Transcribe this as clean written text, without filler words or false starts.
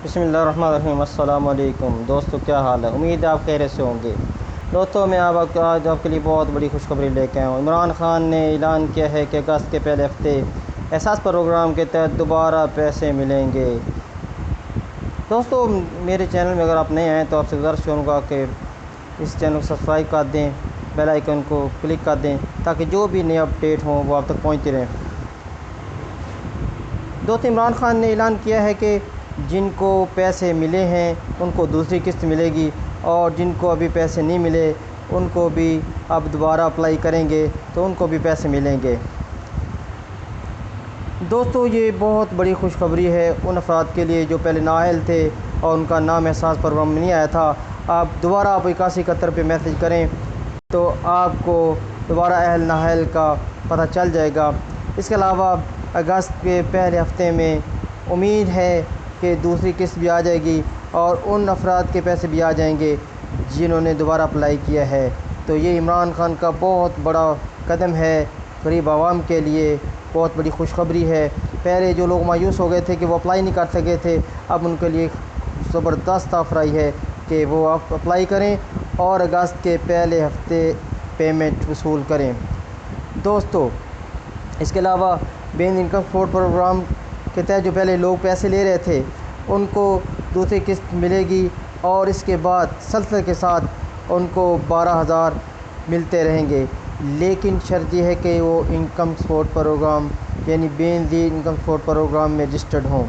बिस्मिल्लाहिर्रहमानिर्रहीम। अस्सलाम वालेकुम दोस्तों, क्या हाल है? उम्मीद है आप खैरियत से होंगे। दोस्तों, मैं आज आपके लिए बहुत बड़ी खुशखबरी लेके आया हूँ। इमरान खान ने ऐलान किया है कि अगस्त के पहले हफ्ते एहसास प्रोग्राम के तहत दोबारा पैसे मिलेंगे। दोस्तों, मेरे चैनल में अगर आप नए आए तो आपसे गुजारिश करूँगा कि इस चैनल को सब्सक्राइब कर दें, बेल आइकन को क्लिक कर दें ताकि जो भी नए अपडेट हों वो आप तक पहुँचते रहें। दोस्तों, इमरान खान ने ऐलान किया है कि जिनको पैसे मिले हैं उनको दूसरी किस्त मिलेगी और जिनको अभी पैसे नहीं मिले उनको भी अब दोबारा अप्लाई करेंगे तो उनको भी पैसे मिलेंगे। दोस्तों, ये बहुत बड़ी खुशखबरी है उन अफराद के लिए जो पहले नाअहल थे और उनका नाम एहसास प्रोग्राम में नहीं आया था। आप दोबारा 8171 पे मैसेज करें तो आपको दोबारा अहल नाअहल का पता चल जाएगा। इसके अलावा अगस्त के पहले हफ्ते में उम्मीद है कि दूसरी किस्त भी आ जाएगी और उन अफराद के पैसे भी आ जाएंगे जिन्होंने दोबारा अप्लाई किया है। तो ये इमरान खान का बहुत बड़ा कदम है, गरीब आवाम के लिए बहुत बड़ी खुशखबरी है। पहले जो लोग मायूस हो गए थे कि वो अप्लाई नहीं कर सके थे, अब उनके लिए ज़बरदस्त ऑफ़र आई है कि वो आप अप्लाई करें और अगस्त के पहले हफ्ते पेमेंट वसूल करें। दोस्तों, इसके अलावा बेन इनकम सपोर्ट प्रोग्राम के तहत जो पहले लोग पैसे ले रहे थे उनको दूसरी किस्त मिलेगी और इसके बाद सलसल के साथ उनको 12,000 मिलते रहेंगे। लेकिन शर्त यह है कि वो इनकम सपोर्ट प्रोग्राम यानी बेनज़ीर इनकम सपोर्ट प्रोग्राम में रजिस्टर्ड हों।